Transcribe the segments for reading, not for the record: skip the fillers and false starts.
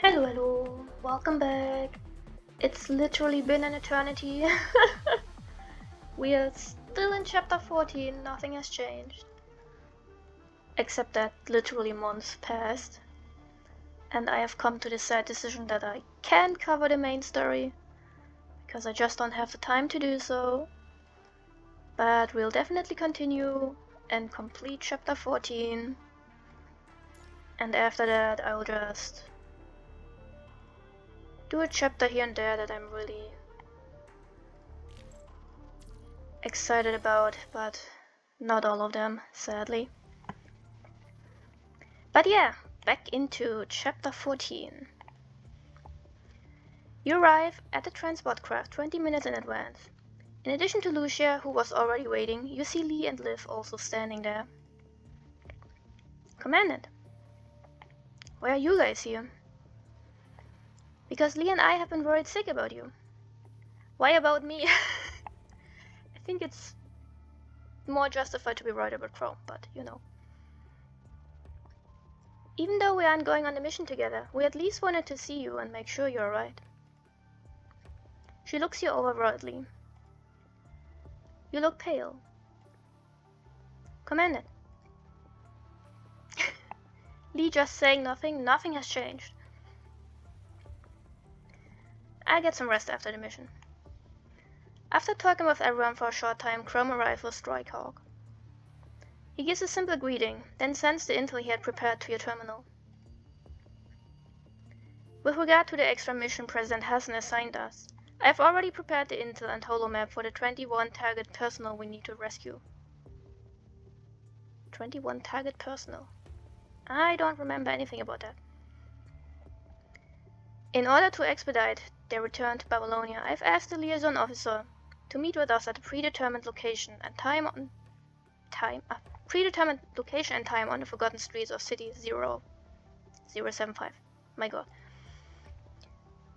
Hello, hello, welcome back. It's literally been an eternity. We are still in chapter 14, nothing has changed. Except that literally months passed. And I have come to the sad decision that I can't cover the main story, because I just don't have the time to do so. But we'll definitely continue and complete chapter 14. And after that I'll just do a chapter here and there that I'm really excited about, but not all of them, sadly. But yeah, back into chapter 14. You arrive at the transport craft 20 minutes in advance. In addition to Lucia, who was already waiting, you see Lee and Liv also standing there. Commandant, why are you guys here? Because Lee and I have been worried sick about you. Why about me? I think it's more justified to be worried about Chrome, but you know. Even though we aren't going on the mission together, we at least wanted to see you and make sure you're alright. She looks you over worriedly. You look pale. Commandant. Lee just saying nothing has changed. I'll get some rest after the mission. After talking with everyone for a short time, Chrome arrived with Strikehawk. He gives a simple greeting, then sends the intel he had prepared to your terminal. With regard to the extra mission President Hassan assigned us, I have already prepared the intel and holomap for the 21 target personnel we need to rescue. 21 target personnel? I don't remember anything about that. In order to expedite their return to Babylonia, I've asked the liaison officer to meet with us at a predetermined location and time on the forgotten streets of City 075. My god.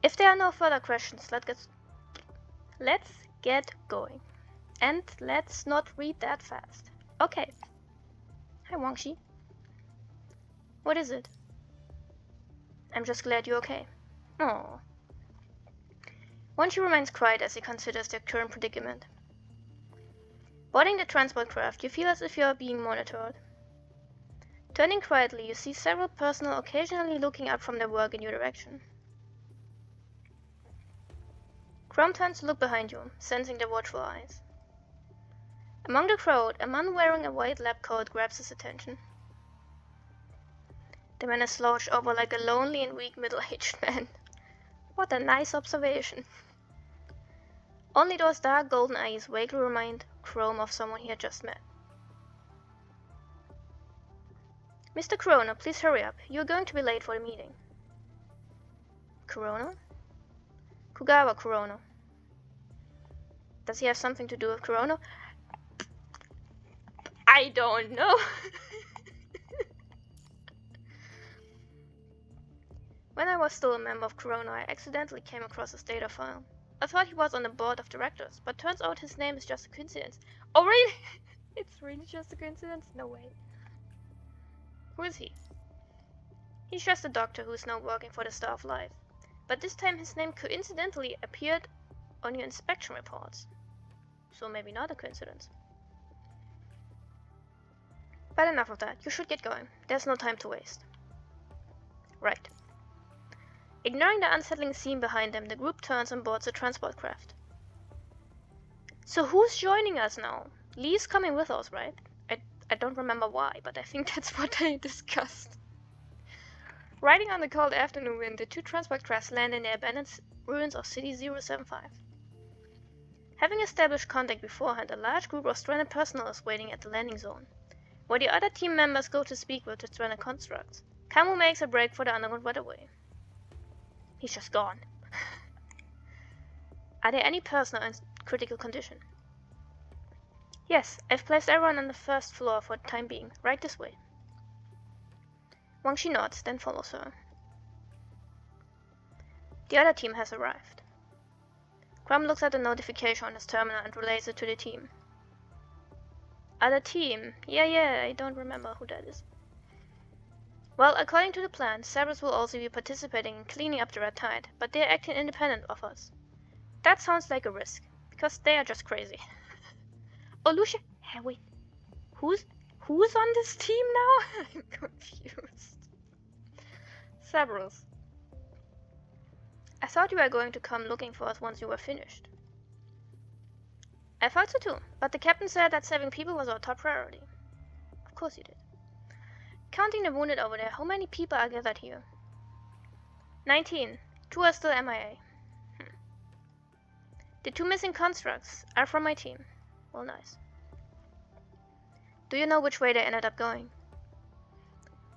If there are no further questions, let's get going. And let's not read that fast. Okay. Hi, Wangxi. What is it? I'm just glad you're okay. Oh. Wangxi remains quiet as he considers their current predicament. Boarding the transport craft, you feel as if you are being monitored. Turning quietly, you see several personnel occasionally looking up from their work in your direction. Chrome turns to look behind you, sensing their watchful eyes. Among the crowd, a man wearing a white lab coat grabs his attention. The man is slouched over like a lonely and weak middle-aged man. What a nice observation. Only those dark golden eyes vaguely remind Chrome of someone he had just met. Mr. Kurono, please hurry up. You are going to be late for the meeting. Kurono? Kugawa Kurono. Does he have something to do with Kurono? I don't know. When I was still a member of Kurono, I accidentally came across his data file. I thought he was on the board of directors, but turns out his name is just a coincidence. Oh really? It's really just a coincidence? No way. Who is he? He's just a doctor who's now working for the Star of Life. But this time his name coincidentally appeared on your inspection reports. So maybe not a coincidence. But enough of that, you should get going. There's no time to waste. Right. Ignoring the unsettling scene behind them, the group turns and boards the transport craft. So who's joining us now? Lee's coming with us, right? I don't remember why, but I think that's what they discussed. Riding on the cold afternoon wind, the two transport crafts land in the abandoned ruins of City 075. Having established contact beforehand, a large group of stranded personnel is waiting at the landing zone, where the other team members go to speak with the stranded constructs. Kamu makes a break for the underground waterway. He's just gone. Are there any personnel in critical condition? Yes, I've placed everyone on the first floor for the time being. Right this way. Wangxi nods, then follows her. The other team has arrived. Crum looks at the notification on his terminal and relays it to the team. Other team? Yeah, I don't remember who that is. Well, according to the plan, Cerberus will also be participating in cleaning up the red tide, but they are acting independent of us. That sounds like a risk, because they are just crazy. Oh, Lucia, hey, wait, who's on this team now? I'm confused. Cerberus. I thought you were going to come looking for us once you were finished. I thought so too, but the captain said that saving people was our top priority. Of course you did. Counting the wounded over there, how many people are gathered here? 19. 2 are still MIA. The 2 missing constructs are from my team. Well, nice. Do you know which way they ended up going?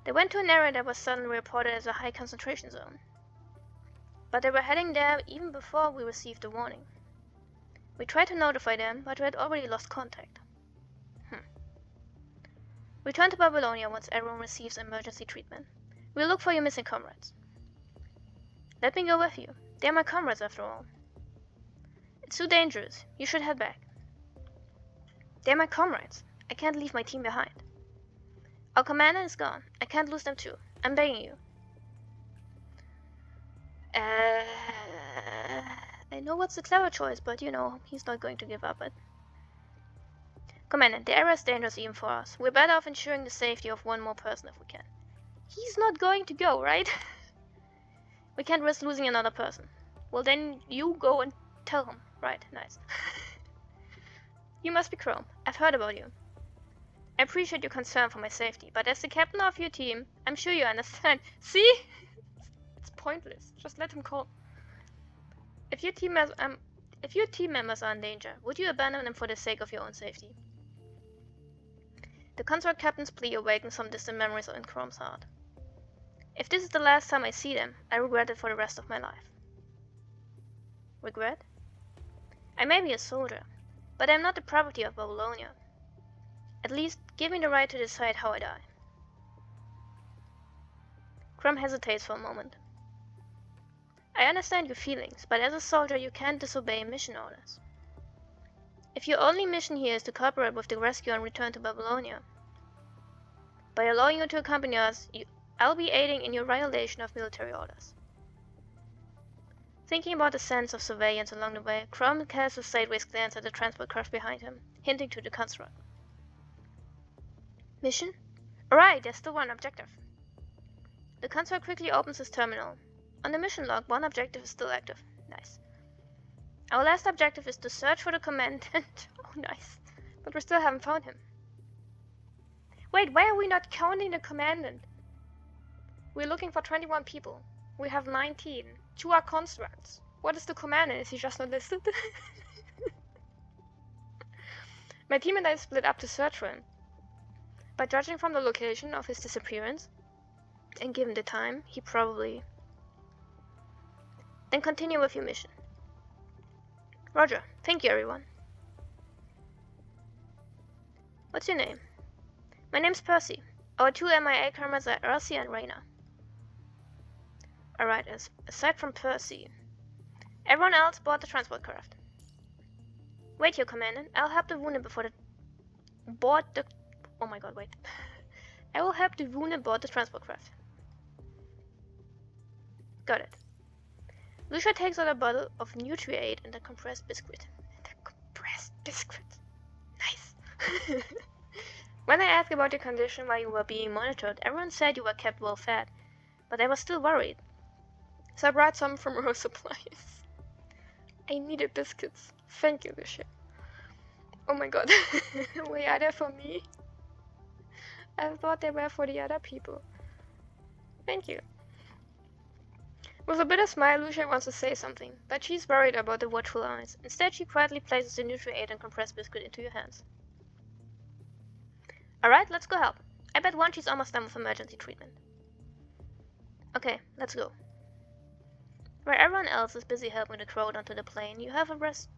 They went to an area that was suddenly reported as a high concentration zone. But they were heading there even before we received the warning. We tried to notify them, but we had already lost contact. Return to Babylonia once everyone receives emergency treatment. We'll look for your missing comrades. Let me go with you. They're my comrades after all. It's too dangerous. You should head back. They're my comrades. I can't leave my team behind. Our commander is gone. I can't lose them too. I'm begging you. I know what's the clever choice, but you know, he's not going to give up it. Commander, the area is dangerous even for us. We're better off ensuring the safety of one more person if we can. He's not going to go, right? We can't risk losing another person. Well, then you go and tell him. Right, nice. You must be Chrome. I've heard about you. I appreciate your concern for my safety, but as the captain of your team, I'm sure you understand. See? It's pointless. Just let him call. If your team members are in danger, would you abandon them for the sake of your own safety? The consort captain's plea awakened some distant memories in Chrome's heart. If this is the last time I see them, I regret it for the rest of my life. Regret? I may be a soldier, but I am not the property of Babylonia. At least, give me the right to decide how I die. Chrome hesitates for a moment. I understand your feelings, but as a soldier you can't disobey mission orders. If your only mission here is to cooperate with the rescue and return to Babylonia, by allowing you to accompany us, I'll be aiding in your violation of military orders. Thinking about the sense of surveillance along the way, Chrome casts a sideways glance at the transport craft behind him, hinting to the construct. Mission? Alright, there's still one objective. The construct quickly opens his terminal. On the mission log, one objective is still active. Nice. Our last objective is to search for the commandant. Oh, nice. But we still haven't found him. Wait, why are we not counting the commandant? We're looking for 21 people. We have 19. 2 are constructs. What is the commandant? Is he just not listed? My team and I split up to search for him. But judging from the location of his disappearance, and given the time, he probably... Then continue with your mission. Roger. Thank you, everyone. What's your name? My name's Percy. Our 2 MIA comrades are Ersi and Reyna. Alright, aside from Percy, everyone else board the transport craft. Wait here, Commandant. I'll help the wounded before the... Board the... Oh my god, wait. I will help the wounded board the transport craft. Got it. Lucia takes out a bottle of Nutri-Aid and a compressed biscuit. Nice. When I asked about your condition while you were being monitored, everyone said you were kept well fed, but I was still worried. So I brought some from her supplies. I needed biscuits. Thank you, Lucia. Oh my god. Wait, are they for me? I thought they were for the other people. Thank you. With a bitter smile, Lucia wants to say something, but she's worried about the watchful eyes. Instead, she quietly places the Nutri-Aid and compressed biscuit into your hands. Alright, let's go help. I bet one she's almost done with emergency treatment. Okay, let's go. Where everyone else is busy helping the crowd onto the plane, you have a rest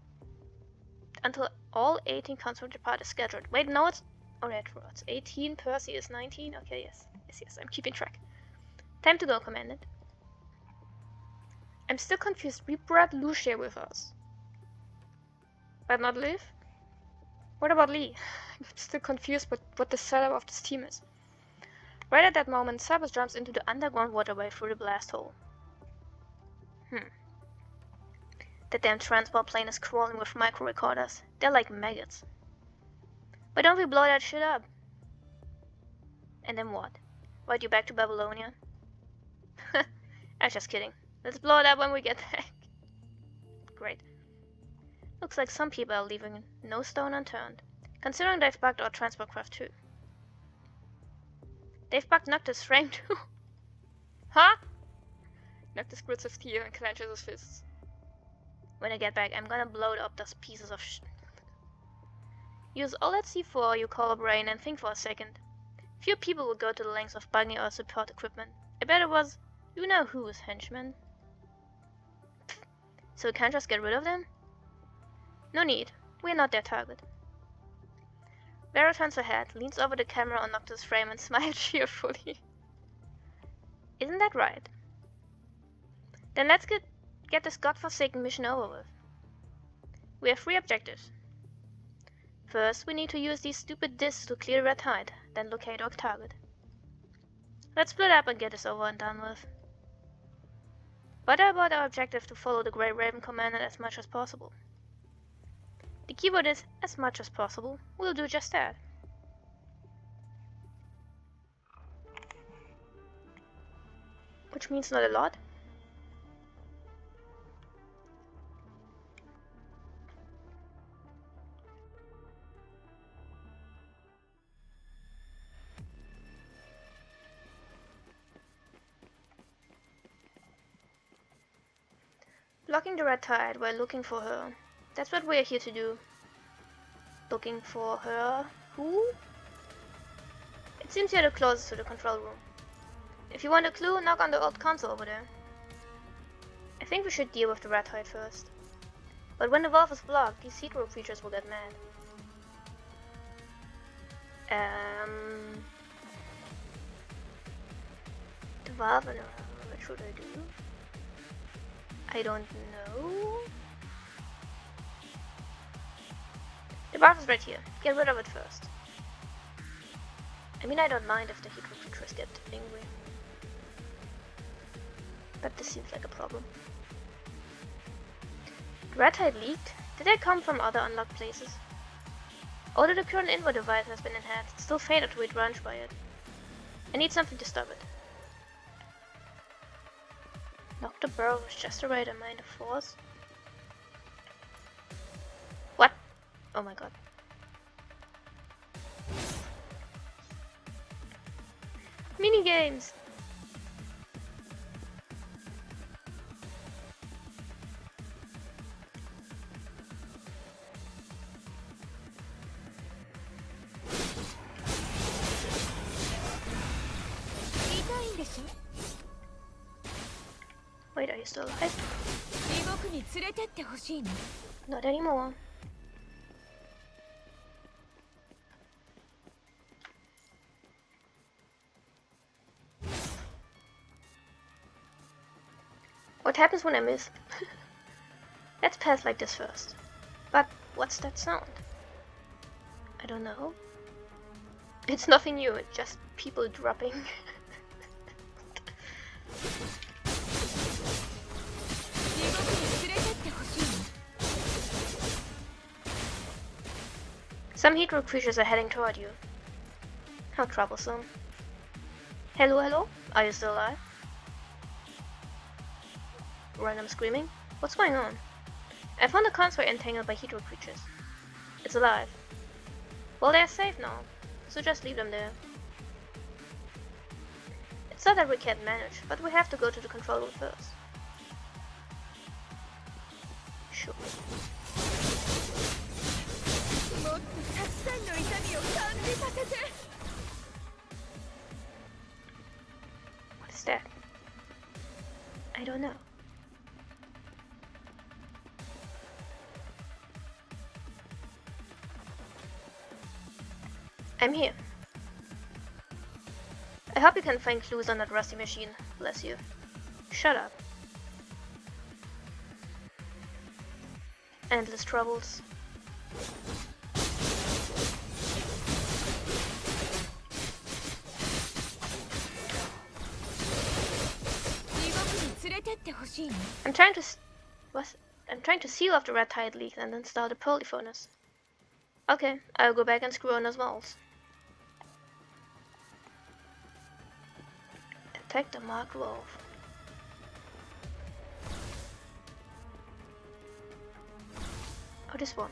until all 18 consort depart is scheduled. Wait, no, it's... Oh, yeah, true. It's 18, Percy is 19. Okay, yes. Yes, I'm keeping track. Time to go, Commandant. I'm still confused. We brought Lucia with us. But not Liv? What about Lee? I'm still confused what the setup of this team is. Right at that moment, Sabas jumps into the underground waterway through the blast hole. The damn transport plane is crawling with micro recorders. They're like maggots. Why don't we blow that shit up? And then what? Ride you back to Babylonia? I'm just kidding. Let's blow it up when we get back. Great. Looks like some people are leaving no stone unturned, considering they've bugged our transport craft too. They've bugged Noctis' frame too. Huh? Noctis grits his teeth and clenches his fists. When I get back, I'm gonna blow up those pieces of Use all that C4 you call a brain and think for a second. Few people would go to the lengths of bugging our support equipment. I bet it was you know who's henchman. So we can't just get rid of them? No need. We're not their target. Vera turns her head, leans over the camera on Noctis' frame and smiles cheerfully. Isn't that right? Then let's get this godforsaken mission over with. We have 3 objectives. First, we need to use these stupid discs to clear the red tide, then locate our target. Let's split up and get this over and done with. But I about our objective to follow the Grey Raven Commandant as much as possible. The keyword is as much as possible. We'll do just that. Which means not a lot. Blocking the red tide while looking for her. That's what we're here to do. Looking for her. Who? It seems you're the closest to the control room. If you want a clue, knock on the old console over there. I think we should deal with the red tide first. But when the valve is blocked, these hero creatures will get mad. The valve and what should I do? I don't know. The valve is right here. Get rid of it first. I mean, I don't mind if the hero creatures get angry. But this seems like a problem. The red tide leaked? Did they come from other unlocked places? Although the current input device has been enhanced, it's still fatal to be drenched by it. I need something to stop it. Knock the barrel with just the right amount of force. What? Oh my god. Minigames! Wait, are you still alive? Not anymore. What happens when I miss? Let's pass like this first. But what's that sound? I don't know. It's nothing new, it's just people dropping. Some hero creatures are heading toward you. How troublesome. Hello, hello? Are you still alive? Random screaming? What's going on? I found a console entangled by hero creatures. It's alive. Well, they're safe now, so just leave them there. It's not that we can't manage, but we have to go to the control room first. Sure. What is that? I don't know. I'm here. I hope you can find clues on that rusty machine, bless you. Shut up. Endless troubles. I'm trying to I'm trying to seal off the red tide leak and install the pearly furnace. Okay, I'll go back and screw on those walls. Attack the marked wolf. Oh, this one.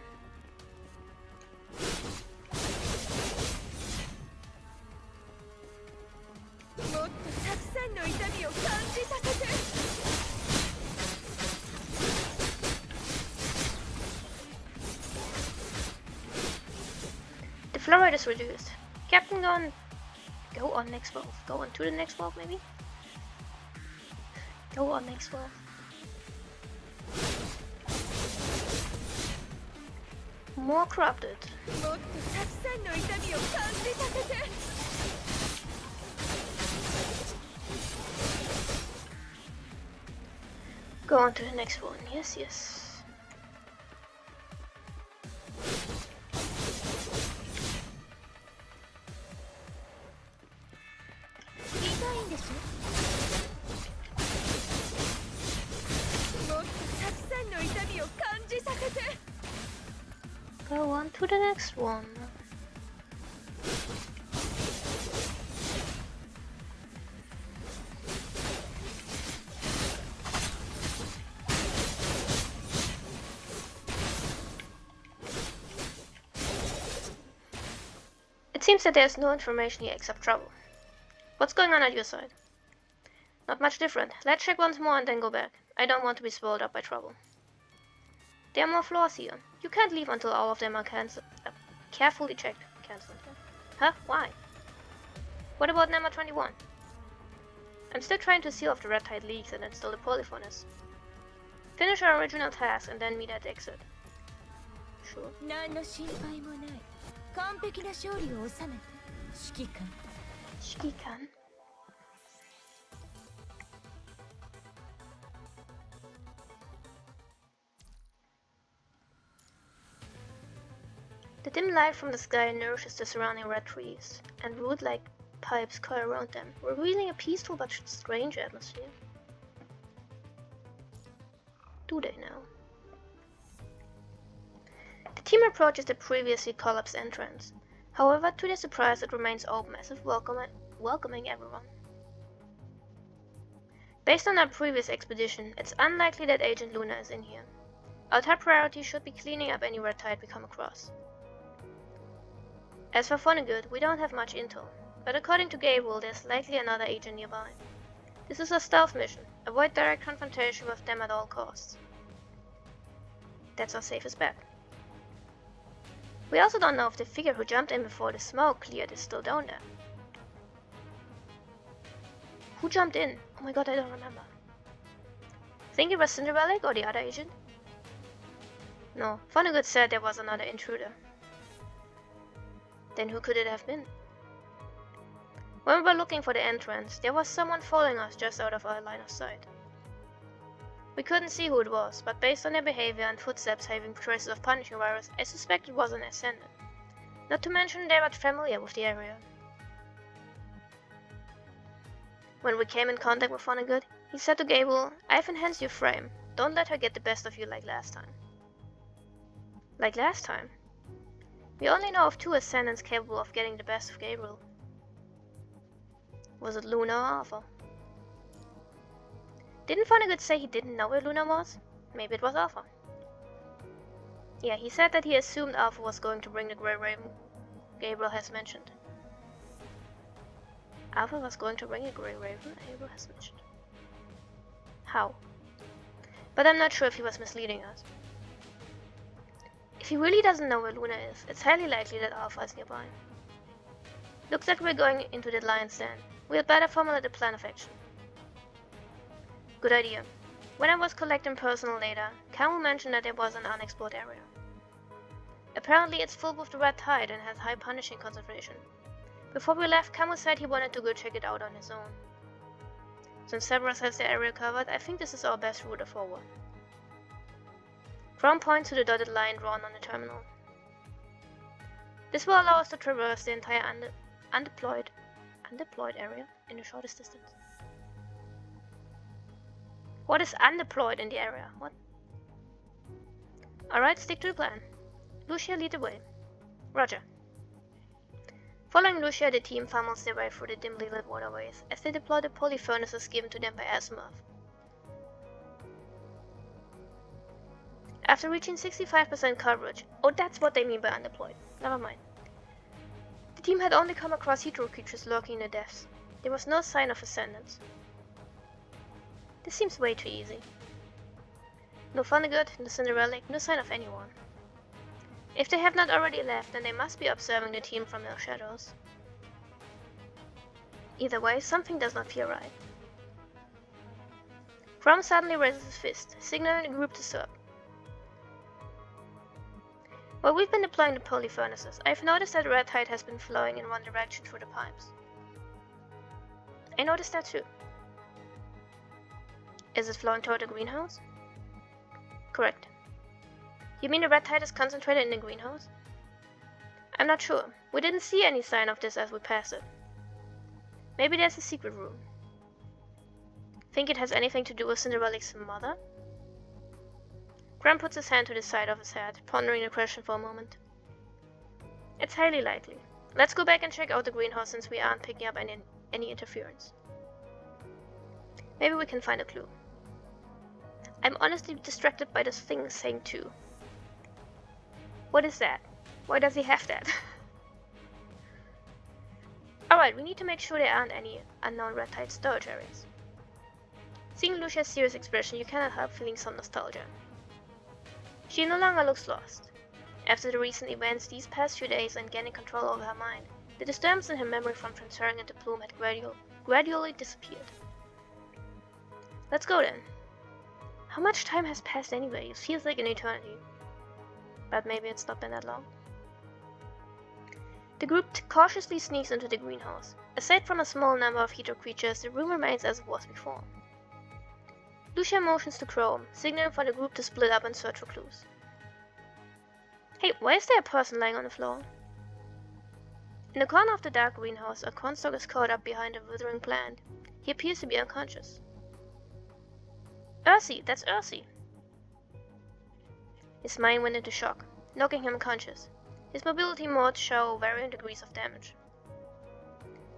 The flow rate is reduced. Captain, go on next wolf. Go on to the next wolf, maybe? Go on next wolf. More corrupted. Go on to the next one. Yes, yes. Go on to the next one. It seems that there's no information here except trouble. What's going on at your side? Not much different. Let's check once more and then go back. I don't want to be swallowed up by trouble. There are more floors here. You can't leave until all of them are carefully checked. Cancelled. Huh? Why? What about number 21? I'm still trying to seal off the red tide leaks and install the polyphonus. Finish our original task and then meet at the exit. Sure. Shikikan. The dim light from the sky nourishes the surrounding red trees, and root-like pipes coil around them, revealing a peaceful but strange atmosphere. Do they now? The team approaches the previously collapsed entrance. However, to their surprise, it remains open as if welcoming everyone. Based on our previous expedition, it's unlikely that Agent Luna is in here. Our top priority should be cleaning up any red tide we come across. As for Vonnegut, we don't have much intel, but according to Gabriel, there's likely another agent nearby. This is a stealth mission. Avoid direct confrontation with them at all costs. That's our safest bet. We also don't know if the figure who jumped in before the smoke cleared is still down there. Who jumped in? Oh my god, I don't remember. Think it was Cinderella or the other agent? No, Vonnegut said there was another intruder. Then who could it have been? When we were looking for the entrance, there was someone following us just out of our line of sight. We couldn't see who it was, but based on their behavior and footsteps having traces of punishing virus, I suspect it was an ascendant. Not to mention they were familiar with the area. When we came in contact with Vonnegut, he said to Gable, "I've enhanced your frame. Don't let her get the best of you like last time." Like last time? We only know of 2 ascendants capable of getting the best of Gabriel. Was it Luna or Arthur? Didn't Vonnegut say he didn't know where Luna was? Maybe it was Arthur. Yeah, he said that he assumed Arthur was going to bring the Grey Raven Gabriel has mentioned. Arthur was going to bring a Grey Raven Gabriel has mentioned. How? But I'm not sure if he was misleading us. If he really doesn't know where Luna is, it's highly likely that Alpha is nearby. Looks like we're going into the lion's den. We had better formulate a plan of action. Good idea. When I was collecting personal data, Camu mentioned that there was an unexplored area. Apparently it's full with the red tide and has high punishing concentration. Before we left, Camu said he wanted to go check it out on his own. Since Cerberus has the area covered, I think this is our best route forward. Ground points to the dotted line drawn on the terminal. This will allow us to traverse the entire undeployed area in the shortest distance. What is undeployed in the area? What? Alright, stick to the plan. Lucia, lead the way. Roger. Following Lucia, the team funnels their way through the dimly lit waterways as they deploy the poly furnaces given to them by Asimov. After reaching 65% coverage, oh, that's what they mean by undeployed. Never mind. The team had only come across hetero creatures lurking in the depths. There was no sign of ascendants. This seems way too easy. No Funnegood, no Cinderellic, no sign of anyone. If they have not already left, then they must be observing the team from their shadows. Either way, something does not feel right. Crom suddenly raises his fist, signaling the group to stop. While we've been deploying the poly furnaces, I've noticed that red tide has been flowing in one direction through the pipes. I noticed that too. Is it flowing toward the greenhouse? Correct. You mean the red tide is concentrated in the greenhouse? I'm not sure. We didn't see any sign of this as we passed it. Maybe there's a secret room. Think it has anything to do with Cinderellic's mother? Graham puts his hand to the side of his head, pondering the question for a moment. It's highly likely. Let's go back and check out the greenhouse since we aren't picking up any interference. Maybe we can find a clue. I'm honestly distracted by this thing saying 2. What is that? Why does he have that? Alright, we need to make sure there aren't any unknown red tide storage areas. Seeing Lucia's serious expression, you cannot help feeling some nostalgia. She no longer looks lost. After the recent events these past few days and gaining control over her mind, the disturbance in her memory from transferring into Plume had gradually disappeared. Let's go then. How much time has passed anyway? It feels like an eternity. But maybe it's not been that long. The group cautiously sneaks into the greenhouse. Aside from a small number of hetero creatures, the room remains as it was before. Lucia motions to Chrome, signaling for the group to split up and search for clues. Hey, why is there a person lying on the floor? In the corner of the dark greenhouse, a cornstalk is caught up behind a withering plant. He appears to be unconscious. Ursi, that's Ursi. His mind went into shock, knocking him unconscious. His mobility modes show varying degrees of damage.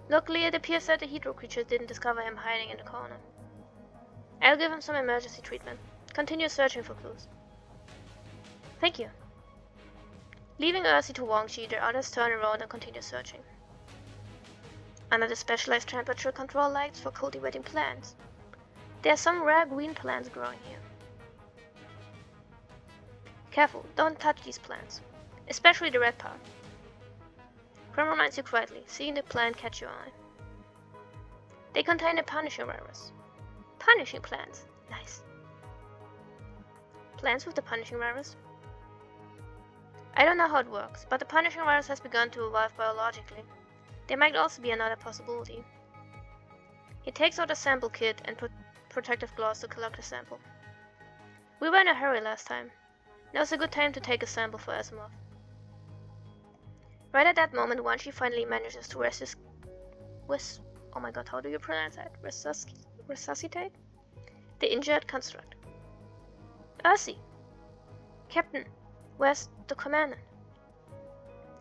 Luckily, it appears that the hetero creatures didn't discover him hiding in the corner. I'll give him some emergency treatment. Continue searching for clues. Thank you. Leaving Ursi to Wangchi, the others turn around and continue searching. Under the specialized temperature control lights for cultivating plants, there are some rare green plants growing here. Careful, don't touch these plants, especially the red part. Chrome reminds you quietly, seeing the plant catch your eye. They contain a punishing virus. Punishing plants, nice. Plants with the punishing virus? I don't know how it works, but the punishing virus has begun to evolve biologically. There might also be another possibility. He takes out a sample kit and protective gloves to collect a sample. We were in a hurry last time. Now's a good time to take a sample for Asimov. Right at that moment, Wanshi finally manages to oh my god, how do you pronounce that? Resuscitate? The injured construct. Ursi! Captain, where's the commandant?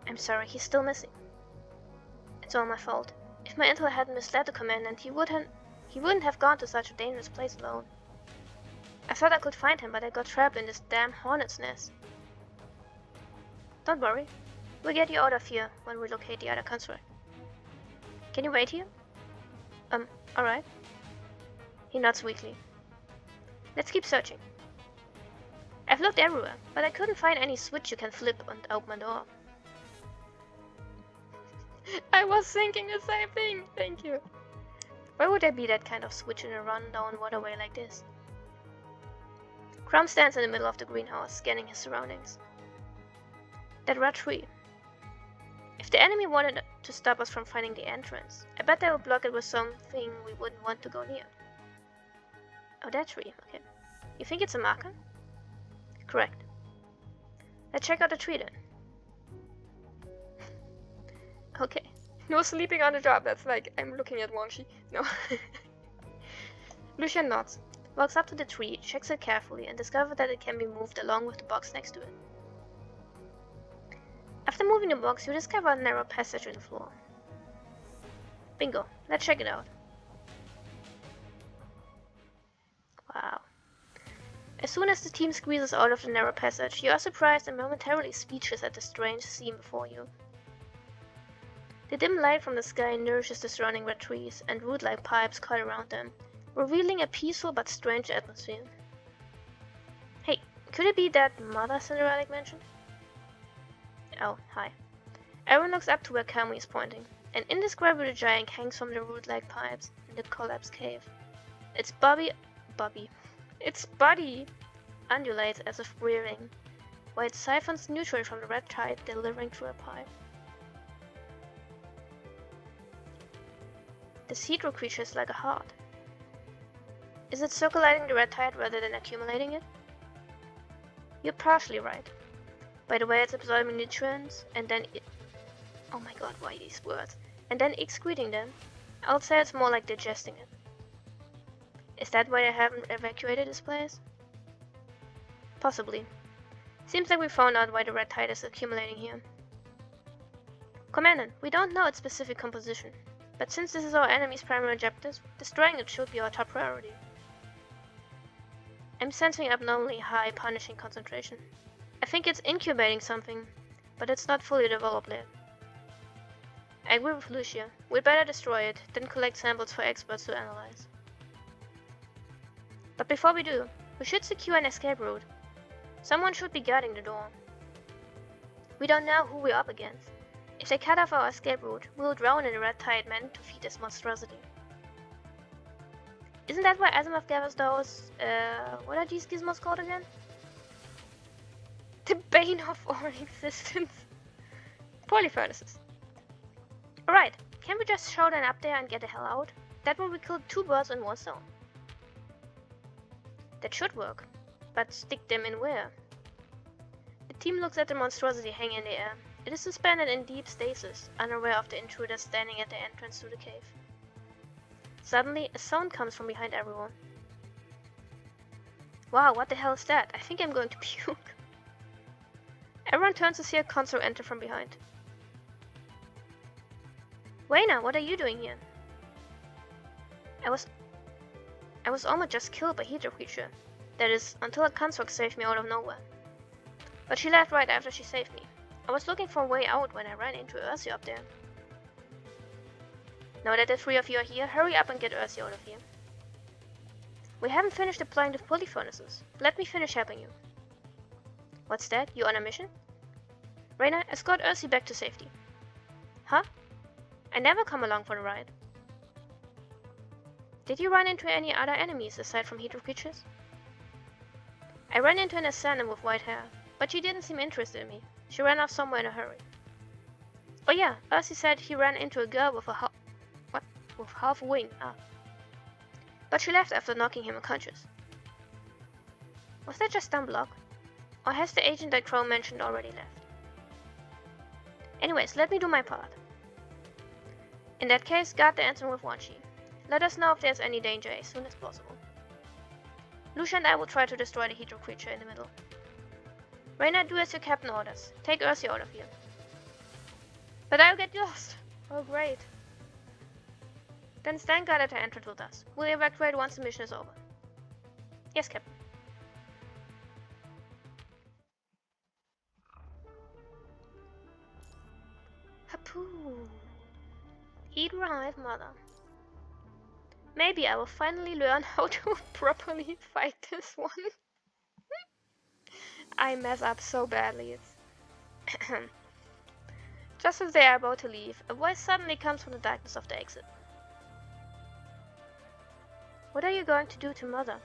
I'm sorry, he's still missing. It's all my fault. If my intel hadn't misled the commandant, he wouldn't have gone to such a dangerous place alone. I thought I could find him, but I got trapped in this damn hornet's nest. Don't worry. We'll get you out of here when we locate the other construct. Can you wait here? Alright. He nods weakly. Let's keep searching. I've looked everywhere, but I couldn't find any switch you can flip and open a door. I was thinking the same thing, thank you. Why would there be that kind of switch in a run-down waterway like this? Crum stands in the middle of the greenhouse, scanning his surroundings. That red tree. If the enemy wanted to stop us from finding the entrance, I bet they would block it with something we wouldn't want to go near. Oh, that tree, okay. You think it's a marker? Correct. Let's check out the tree then. Okay. No sleeping on the job, that's like, I'm looking at Wangshi. No. Lucian nods. walks up to the tree, checks it carefully, and discovers that it can be moved along with the box next to it. After moving the box, you discover a narrow passage in the floor. Bingo, let's check it out. Wow. As soon as the team squeezes out of the narrow passage, you are surprised and momentarily speechless at the strange scene before you. The dim light from the sky nourishes the surrounding red trees and root-like pipes cut around them, revealing a peaceful but strange atmosphere. Hey, could it be that Mother Cinderella mentioned? Oh, hi. Aaron looks up to where Kamui is pointing. An indescribable giant hangs from the root-like pipes in the collapsed cave. Its body undulates as if breathing, while it siphons nutrients from the red tide delivering through a pipe. The see-through creature is like a heart. Is it circulating the red tide rather than accumulating it? You're partially right. By the way, it's absorbing nutrients and then oh my god, why these words? And then excreting them. I would say it's more like digesting it. Is that why I haven't evacuated this place? Possibly. Seems like we found out why the red tide is accumulating here. Commandant, we don't know its specific composition, but since this is our enemy's primary objective, destroying it should be our top priority. I'm sensing abnormally high punishing concentration. I think it's incubating something, but it's not fully developed yet. I agree with Lucia. We'd better destroy it, then collect samples for experts to analyze. But before we do, we should secure an escape route. Someone should be guarding the door. We don't know who we're up against. If they cut off our escape route, we'll drown in the red tide meant to feed this monstrosity. Isn't that why Asimov gave us those, what are these gizmos called again? The bane of our existence. Polyfurnaces. Alright, can we just show them up there and get the hell out? That way we killed 2 birds in one stone. That should work, but stick them in where? The team looks at the monstrosity hanging in the air. It is suspended in deep stasis, unaware of the intruder standing at the entrance to the cave. Suddenly, a sound comes from behind everyone. Wow, what the hell is that? I think I'm going to puke. Everyone turns to see a console enter from behind. Wayna, what are you doing here? I was almost just killed by Hydra creature. That is, until a consort saved me out of nowhere. But she left right after she saved me. I was looking for a way out when I ran into Ursi up there. Now that the 3 of you are here, hurry up and get Ursi out of here. We haven't finished deploying the polyfurnaces. Let me finish helping you. What's that? You on a mission? Reyna, escort Ursi back to safety. Huh? I never come along for the ride. Did you run into any other enemies aside from Hydra creatures? I ran into an assassin with white hair, but she didn't seem interested in me. She ran off somewhere in a hurry. Oh yeah, Ursi said he ran into a girl with with half a wing. But she left after knocking him unconscious. Was that just dumb luck? Or has the agent that Crow mentioned already left? Anyways, let me do my part. In that case, guard the entrance with Wanshi. Let us know if there's any danger as soon as possible. Lucia and I will try to destroy the Hydra creature in the middle. Reyna, do as your captain orders. Take Ursi out of here. But I'll get lost. Oh great. Then stand guard at the entrance with us. We'll evacuate once the mission is over. Yes, Captain. Hapoo. Eat alive, mother. Maybe I will finally learn how to properly fight this one. I mess up so badly. Just as they are about to leave, a voice suddenly comes from the darkness of the exit. What are you going to do to Mother?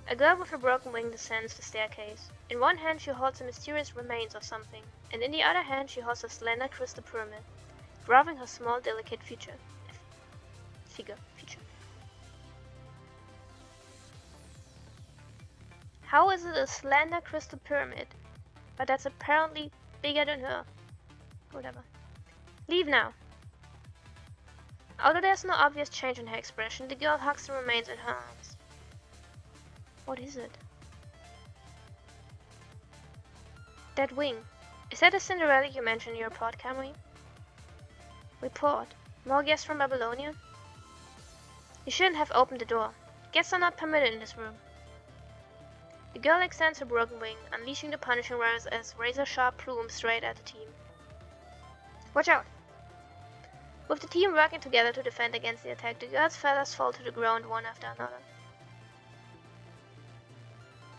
A girl with a broken wing descends the staircase. In one hand she holds the mysterious remains of something, and in the other hand she holds a slender crystal pyramid, graving her small delicate figure. How is it a slender crystal pyramid? But that's apparently bigger than her. Whatever. Leave now. Although there's no obvious change in her expression, the girl hugs the remains in her arms. What is it? That wing. Is that the Cinderella you mentioned in your report, Camry? Report. More guests from Babylonia? You shouldn't have opened the door. Guests are not permitted in this room. The girl extends her broken wing, unleashing the punishing rays as razor-sharp plumes straight at the team. Watch out! With the team working together to defend against the attack, the girl's feathers fall to the ground one after another.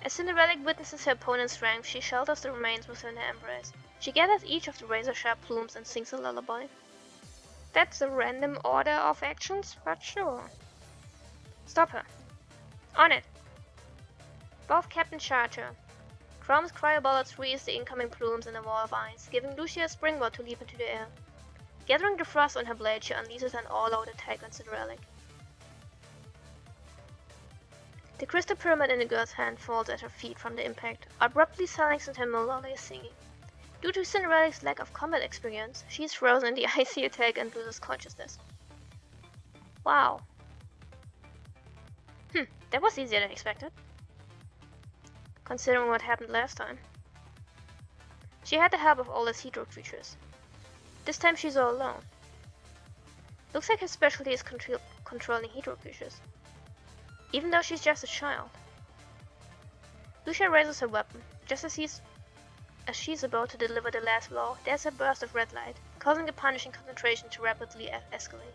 As Cinderella witnesses her opponent's strength, she shelters the remains within her embrace. She gathers each of the razor-sharp plumes and sings a lullaby. That's a random order of actions, but sure. Stop her. On it. Both captains charge her. Chrome's cryo bullets freeze the incoming plumes in a wall of ice, giving Lucia a springboard to leap into the air. Gathering the thrust on her blade, she unleashes an all-out attack on Cinderella. The crystal pyramid in the girl's hand falls at her feet from the impact, abruptly silencing her melodious singing. Due to Cinderella's lack of combat experience, she is frozen in the icy attack and loses consciousness. Wow. That was easier than expected, considering what happened last time. She had the help of all the hydro creatures. This time she's all alone. Looks like her specialty is controlling hydro creatures, even though she's just a child. Lucia raises her weapon. Just as she's about to deliver the last blow, there's a burst of red light, causing the punishing concentration to rapidly escalate.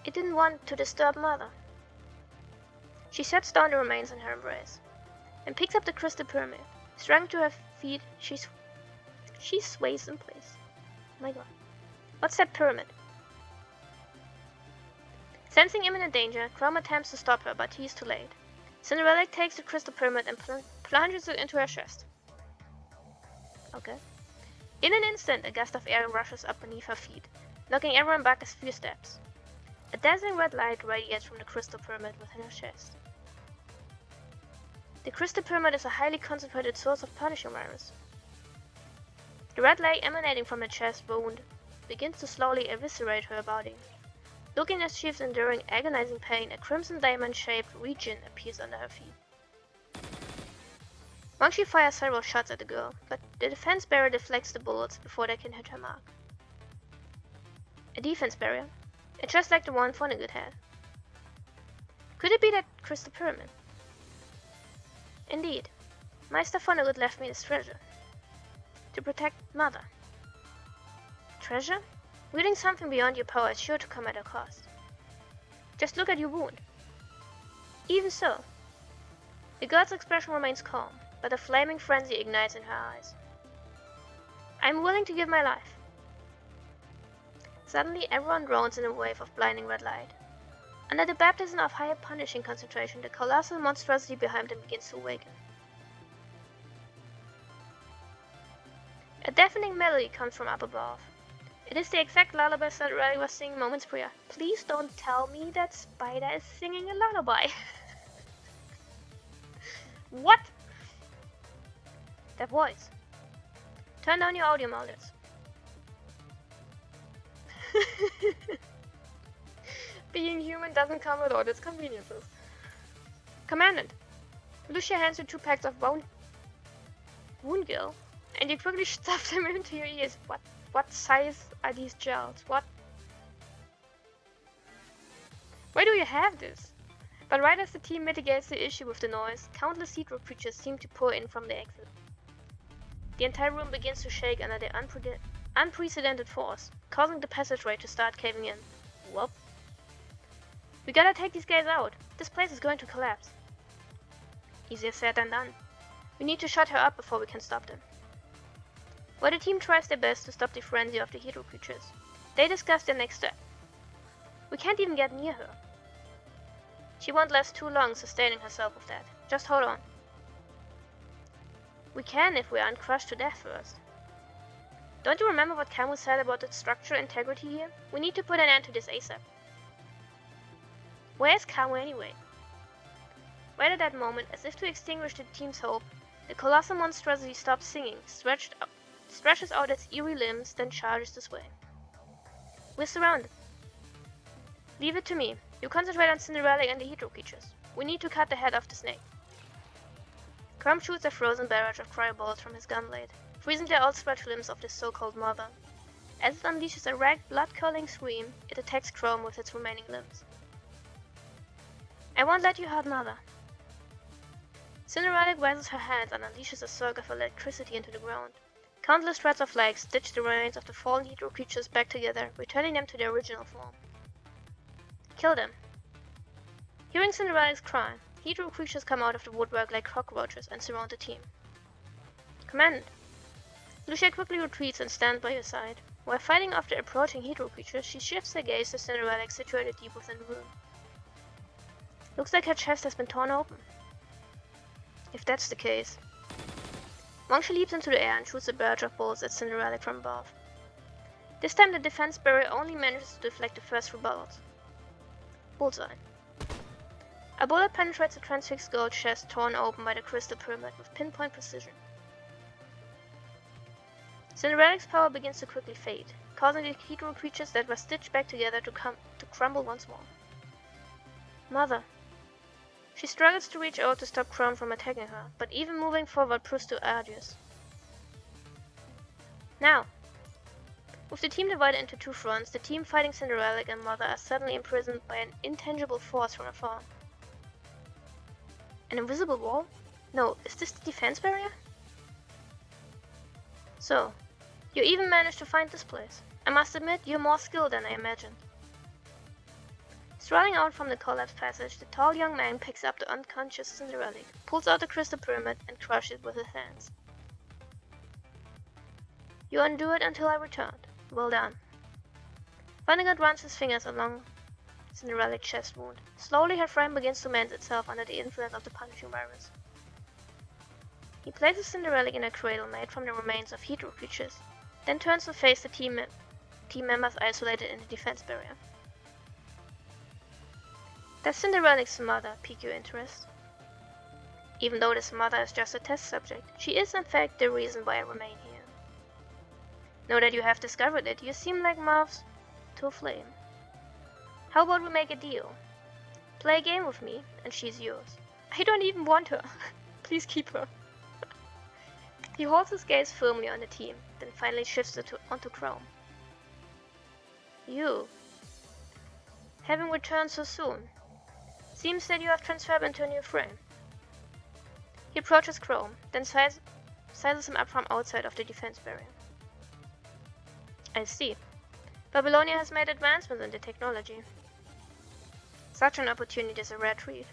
It didn't want to disturb Mother. She sets down the remains in her embrace, and picks up the crystal pyramid. Struggling to her feet, she sways in place. Oh my god. What's that pyramid? Sensing imminent danger, Chrome attempts to stop her, but he's too late. Cinderella takes the crystal pyramid and plunges it into her chest. Okay. In an instant, a gust of air rushes up beneath her feet, knocking everyone back a few steps. A dazzling red light radiates from the crystal pyramid within her chest. The crystal pyramid is a highly concentrated source of punishing virus. The red light emanating from her chest wound begins to slowly eviscerate her body. Looking as she is enduring agonizing pain, a crimson diamond-shaped region appears under her feet. Monkey fires several shots at the girl, but the defense barrier deflects the bullets before they can hit her mark. A defense barrier? It's just like the one Vonnegut had. Could it be that crystal pyramid? Indeed. Meister Vonnegut left me this treasure. To protect Mother. Treasure? Wielding something beyond your power is sure to come at a cost. Just look at your wound. Even so, the girl's expression remains calm, but a flaming frenzy ignites in her eyes. I'm willing to give my life. Suddenly, everyone drones in a wave of blinding red light. Under the baptism of higher punishing concentration, the colossal monstrosity behind them begins to awaken. A deafening melody comes from up above. It is the exact lullaby Cinderella was singing moments prior. Please don't tell me that Spider is singing a lullaby. What? That voice. Turn down your audio modules. Being human doesn't come with all its conveniences. Commandant, Lucia hands you 2 packs of wound gel, and you quickly stuff them into your ears. What size are these gels? What? Why do you have this? But right as the team mitigates the issue with the noise, countless hydro creatures seem to pour in from the exit. The entire room begins to shake under the unprecedented force, causing the passageway to start caving in. Whoop. We gotta take these guys out. This place is going to collapse. Easier said than done. We need to shut her up before we can stop them. While the team tries their best to stop the frenzy of the hydro creatures, they discuss their next step. We can't even get near her. She won't last too long sustaining herself with that. Just hold on. We can if we aren't crushed to death first. Don't you remember what Camus said about the structural integrity here? We need to put an end to this ASAP. Where is Camus anyway? Right at that moment, as if to extinguish the team's hope, the colossal monstrosity stops singing, stretches out its eerie limbs, then charges this way. We're surrounded. Leave it to me. You concentrate on Cinderella and the Hydro creatures. We need to cut the head off the snake. Crumb shoots a frozen barrage of cryoballs from his gun blade, freezing the outstretched limbs of this so-called mother. As it unleashes a ragged, blood-curdling scream, it attacks Chrome with its remaining limbs. I won't let you hurt Mother. Cinderella raises her hands and unleashes a surge of electricity into the ground. Countless threads of light stitch the remains of the fallen Hydro creatures back together, returning them to their original form. Kill them. Hearing Cinderella's cry, Hydro creatures come out of the woodwork like cockroaches and surround the team. Command! Lucia quickly retreats and stands by her side. While fighting off the approaching Hydro creatures, she shifts her gaze to Cinderella situated deep within the room. Looks like her chest has been torn open. If that's the case. Mongsha leaps into the air and shoots a barrage of bullets at Cinderella from above. This time the defense barrier only manages to deflect the first few bullets. Bullseye. A bullet penetrates the transfixed gold chest torn open by the crystal pyramid with pinpoint precision. Cinderella's power begins to quickly fade, causing the Hydro creatures that were stitched back together to crumble once more. Mother. She struggles to reach out to stop Chrome from attacking her, but even moving forward proves too arduous. Now! With the team divided into two fronts, the team fighting Cinderella and Mother are suddenly imprisoned by an intangible force from afar. An invisible wall? No, is this the defense barrier? So, you even managed to find this place. I must admit, you're more skilled than I imagined. Strolling out from the collapsed passage, the tall young man picks up the unconscious Cinderella, pulls out the crystal pyramid, and crushes it with his hands. You endured until I returned. Well done. Vonnegut runs his fingers along Cinderella's chest wound. Slowly her frame begins to mend itself under the influence of the punishing virus. He places Cinderella in a cradle made from the remains of Hydro creatures, then turns to face the team members isolated in the defense barrier. Does Cinderella's mother pique your interest? Even though this mother is just a test subject, she is in fact the reason why I remain here. Now that you have discovered it, you seem like moths to a flame. How about we make a deal? Play a game with me, and she's yours. I don't even want her. Please keep her. He holds his gaze firmly on the team, then finally shifts it onto Chrome. You, having returned so soon, seems that you have transferred into a new frame. He approaches Chrome, then sizes him up from outside of the defense barrier. I see. Babylonia has made advancements in the technology. Such an opportunity is a rare treat.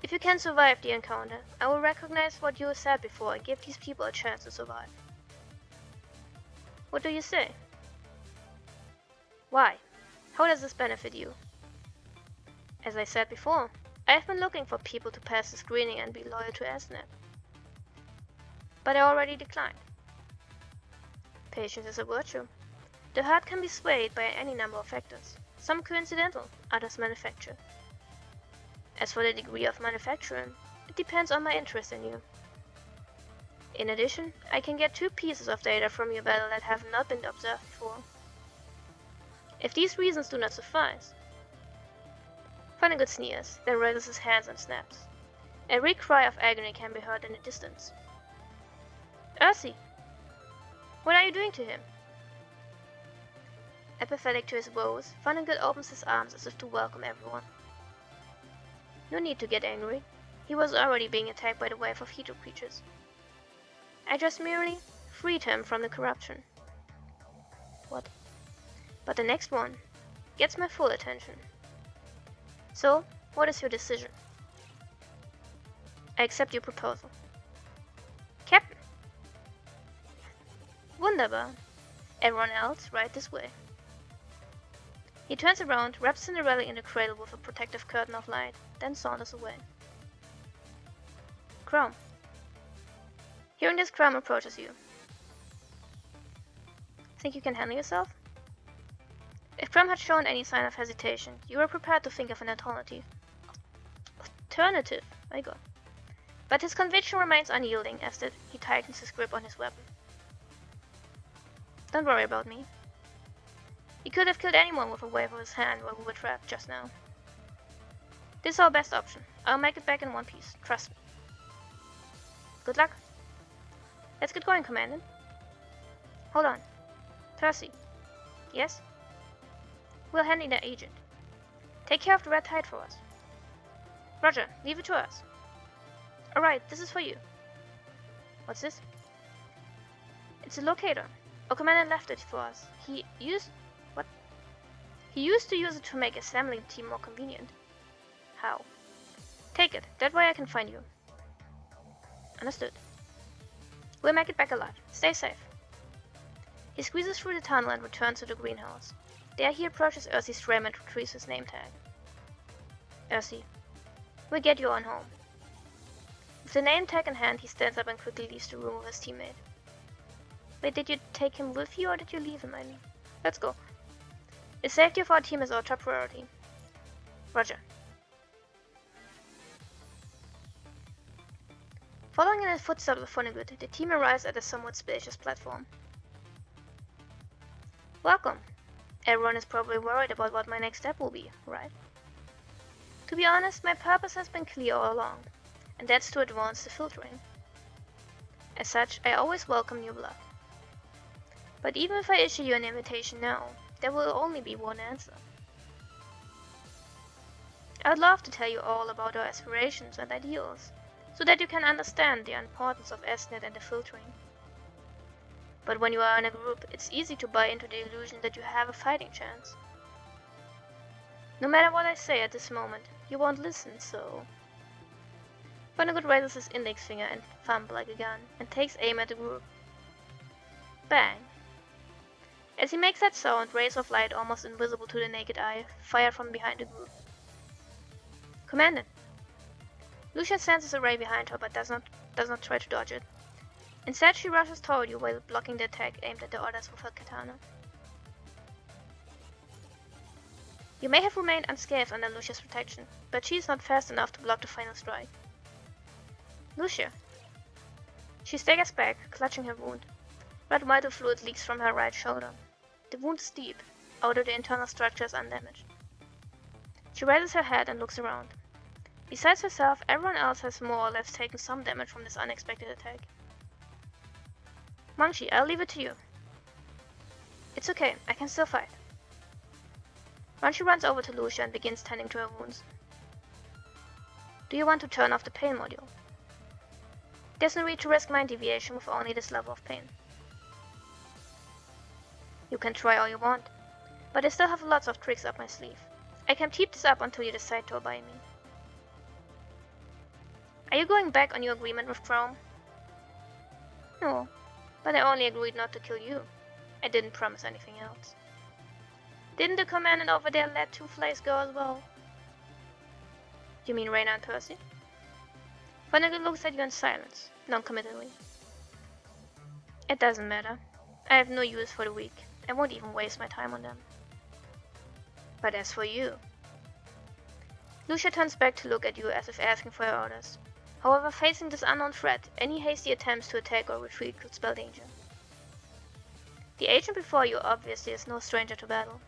If you can survive the encounter, I will recognize what you said before and give these people a chance to survive. What do you say? Why? How does this benefit you? As I said before, I have been looking for people to pass the screening and be loyal to ASNet. But I already declined. Patience is a virtue. The heart can be swayed by any number of factors, some coincidental, others manufactured. As for the degree of manufacturing, it depends on my interest in you. In addition, I can get 2 pieces of data from your battle that have not been observed before. If these reasons do not suffice... Vonnegut sneers, then raises his hands and snaps. A weak cry of agony can be heard in the distance. Ursi! What are you doing to him? Apathetic to his woes, Vonnegut opens his arms as if to welcome everyone. No need to get angry. He was already being attacked by the wave of Hydro creatures. I just merely freed him from the corruption. What? But the next one gets my full attention. So, what is your decision? I accept your proposal. Captain! Wunderbar. Everyone else, right this way. He turns around, wraps Cinderella in the cradle with a protective curtain of light, then saunters away. Chrome. Hearing this, Chrome approaches you. Think you can handle yourself? If Chrome had shown any sign of hesitation, you were prepared to think of an alternative. Alternative, I got. But his conviction remains unyielding as he tightens his grip on his weapon. Don't worry about me. He could have killed anyone with a wave of his hand while we were trapped just now. This is our best option. I'll make it back in one piece. Trust me. Good luck. Let's get going, Commandant. Hold on. Percy. Yes? We'll handle the agent. Take care of the red tide for us. Roger, leave it to us. Alright, this is for you. What's this? It's a locator. Our commander left it for us. He used to use it to make assembling the team more convenient. How? Take it. That way I can find you. Understood. We'll make it back alive. Stay safe. He squeezes through the tunnel and returns to the greenhouse. There he approaches Ursi's frame and retrieves his name tag. Ursi, we'll get you on home. With the name tag in hand, he stands up and quickly leaves the room with his teammate. Wait, did you take him with you or did you leave him, I mean? Let's go. The safety of our team is our top priority. Roger. Following in the footsteps of Vonnegut, the team arrives at a somewhat spacious platform. Welcome. Everyone is probably worried about what my next step will be, right? To be honest, my purpose has been clear all along, and that's to advance the filtering. As such, I always welcome new blood. But even if I issue you an invitation now, there will only be one answer. I'd love to tell you all about our aspirations and ideals, so that you can understand the importance of SNet and the filtering. But when you are in a group, it's easy to buy into the illusion that you have a fighting chance. No matter what I say at this moment, you won't listen, so... Vonnegut raises his index finger and thumb like a gun, and takes aim at the group. Bang! As he makes that sound, rays of light almost invisible to the naked eye fire from behind the group. Commandant! Lucia senses a ray behind her but does not try to dodge it. Instead, she rushes toward you while blocking the attack aimed at the others with her katana. You may have remained unscathed under Lucia's protection, but she is not fast enough to block the final strike. Lucia! She staggers back, clutching her wound. Red vital fluid leaks from her right shoulder. The wound is deep, although the internal structure is undamaged. She raises her head and looks around. Besides herself, everyone else has more or less taken some damage from this unexpected attack. Mangshi, I'll leave it to you. It's okay, I can still fight. Mangshi runs over to Lucia and begins tending to her wounds. Do you want to turn off the pain module? There's no need to risk mind deviation with only this level of pain. You can try all you want, but I still have lots of tricks up my sleeve. I can keep this up until you decide to obey me. Are you going back on your agreement with Chrome? No, but I only agreed not to kill you. I didn't promise anything else. Didn't the commandant over there let two flies go as well? You mean Reyna and Percy? Vonnegut looks at you in silence, non-committally. It doesn't matter. I have no use for the weak. I won't even waste my time on them. But as for you... Lucia turns back to look at you as if asking for your orders. However, facing this unknown threat, any hasty attempts to attack or retreat could spell danger. The agent before you obviously is no stranger to battle.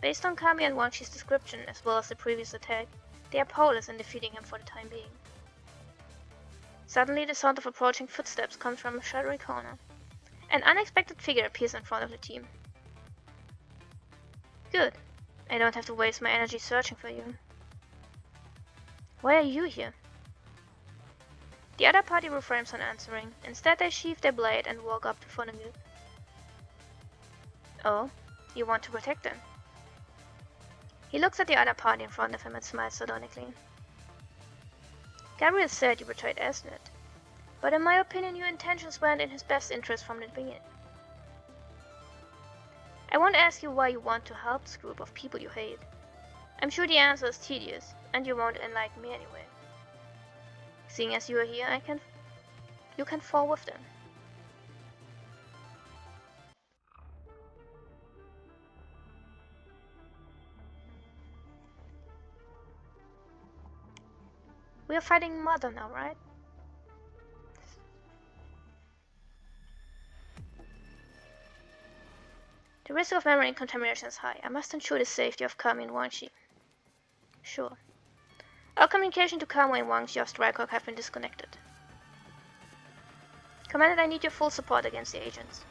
Based on Kami and Wangshi's description as well as the previous attack, they are powerless in defeating him for the time being. Suddenly the sound of approaching footsteps comes from a shadowy corner. An unexpected figure appears in front of the team. Good. I don't have to waste my energy searching for you. Why are you here? The other party refrains on answering. Instead they sheath their blade and walk up to Vonnegut. Oh, you want to protect them? He looks at the other party in front of him and smiles sardonically. Gabriel said you betrayed Esnet, but in my opinion your intentions weren't in his best interest from the beginning. I won't ask you why you want to help this group of people you hate. I'm sure the answer is tedious, and you won't enlighten me anyway. Seeing as you are here, you can fall with them. We are fighting Mother now, right? The risk of memory contamination is high. I must ensure the safety of Kami and Wang Shi. Sure. All communication to Kami and Wang Shi of Strikecock have been disconnected. Commander, I need your full support against the agents.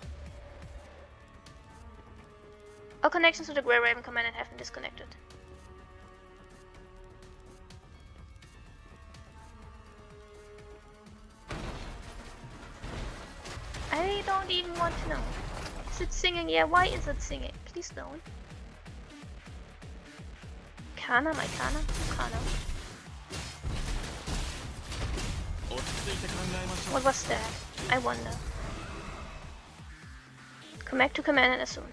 All connections to the Grey Raven Commandant have been disconnected. I don't even want to know. Is it singing? Yeah, why is it singing? Please don't. Kana, my Kana? Kana. What was that? I wonder. Come back to Commandant as soon.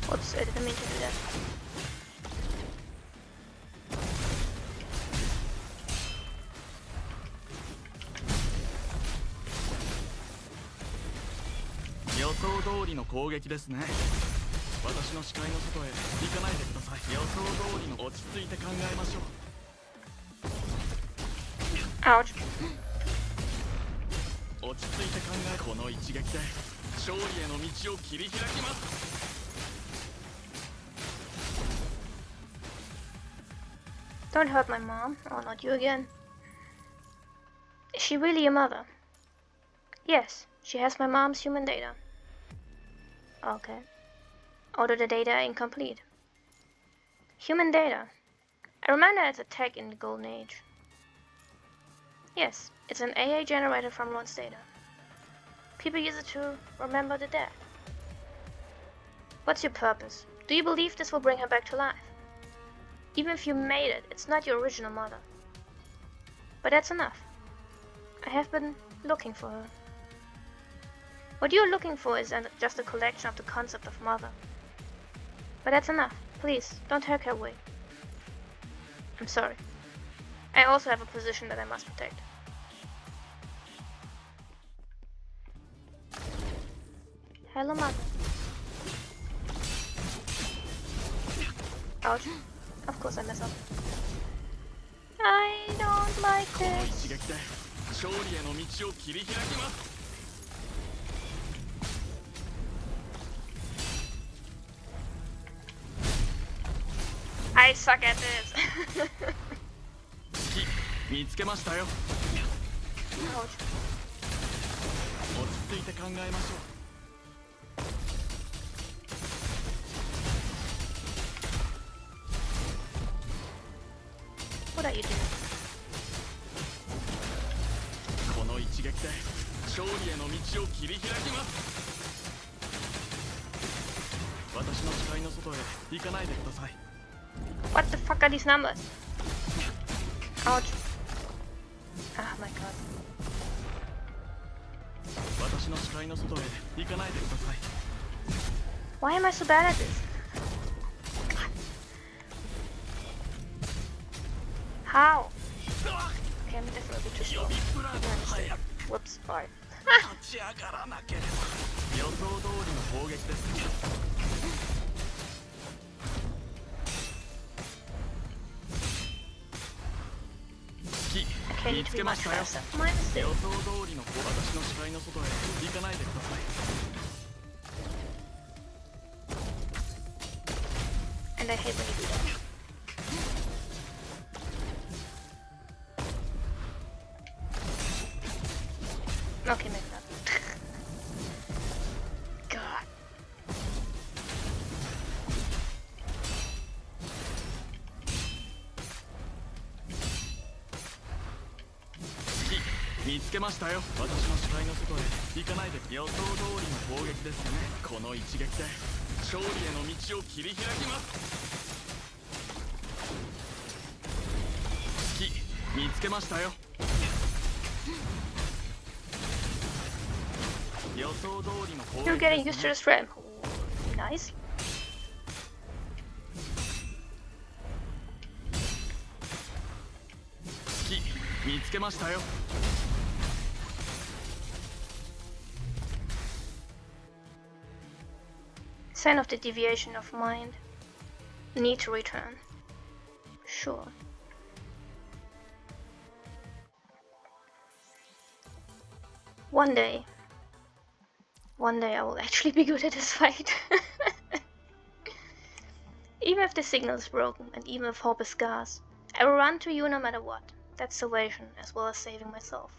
Whoops, I didn't mean to do that. Ouch. Don't hurt my mom. Oh, not you again. Is she really your mother? Yes, she has my mom's human data. Okay. Although the data are incomplete. Human data. I remember it's a tech in the Golden Age. Yes, it's an AI generated from Ron's data. People use it to remember the dead. What's your purpose? Do you believe this will bring her back to life? Even if you made it, it's not your original mother. But that's enough. I have been looking for her. What you're looking for is just a collection of the concept of mother. But that's enough. Please, don't take her away. I'm sorry. I also have a position that I must protect. Hello, mother. Ouch. Of course I mess up. I don't like this. I suck at this. Ouch. What are you doing? What the fuck are these numbers? Ouch. Oh my god. Why am I so bad at this? How? Okay, I'm definitely too slow. Whoops, alright. Okay, need to be much faster. My mistake. And I hate when you do that. Okay, maybe not. God. You're getting used to this ramp. Nice. Sign of the deviation of mind. Need to return. Sure. One day I will actually be good at this fight. Even if the signal is broken, and even if hope is scarce, I will run to you no matter what. That's salvation, as well as saving myself.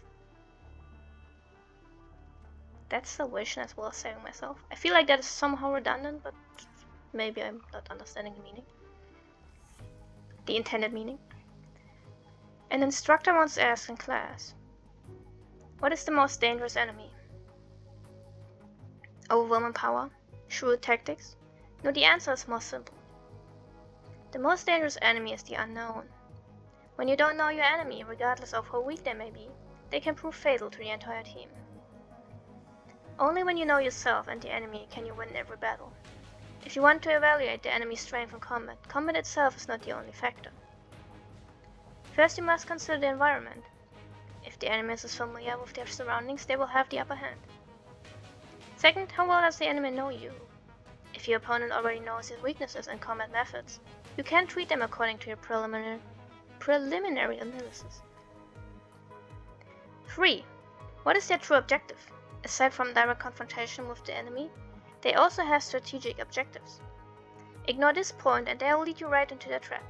That's salvation as well as saving myself. I feel like that is somehow redundant, but maybe I'm not understanding the meaning. The intended meaning. An instructor once asked in class, what is the most dangerous enemy? Overwhelming power? Shrewd tactics? No, the answer is more simple. The most dangerous enemy is the unknown. When you don't know your enemy, regardless of how weak they may be, they can prove fatal to the entire team. Only when you know yourself and the enemy can you win every battle. If you want to evaluate the enemy's strength in combat, combat itself is not the only factor. First, you must consider the environment. If the enemy is familiar with their surroundings, they will have the upper hand. Second, how well does the enemy know you? If your opponent already knows his weaknesses and combat methods, you can treat them according to your preliminary analysis. 3. What is their true objective? Aside from direct confrontation with the enemy, they also have strategic objectives. Ignore this point and they will lead you right into their trap.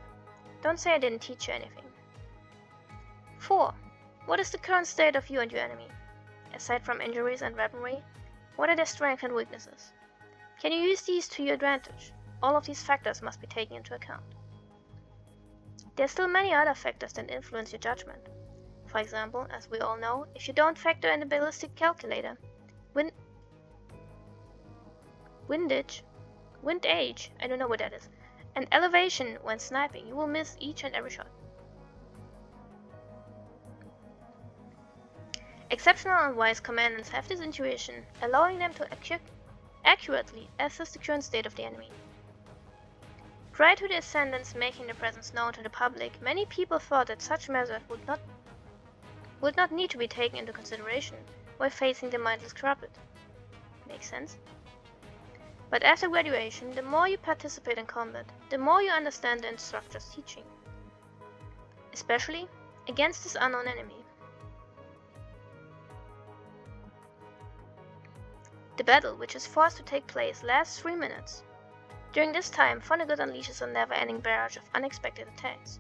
Don't say I didn't teach you anything. 4. What is the current state of you and your enemy? Aside from injuries and weaponry, what are their strengths and weaknesses? Can you use these to your advantage? All of these factors must be taken into account. There are still many other factors that influence your judgment. For example, as we all know, if you don't factor in the ballistic calculator, windage, I don't know what that is, and elevation when sniping, you will miss each and every shot. Exceptional and wise commandants have this intuition, allowing them to accurately assess the current state of the enemy. Prior to the Ascendants making their presence known to the public, many people thought that such measures would not need to be taken into consideration while facing the mindless corrupted. Makes sense? But after graduation, the more you participate in combat, the more you understand the instructor's teaching. Especially against this unknown enemy. The battle, which is forced to take place, lasts 3 minutes. During this time, Vonnegut unleashes a never-ending barrage of unexpected attacks.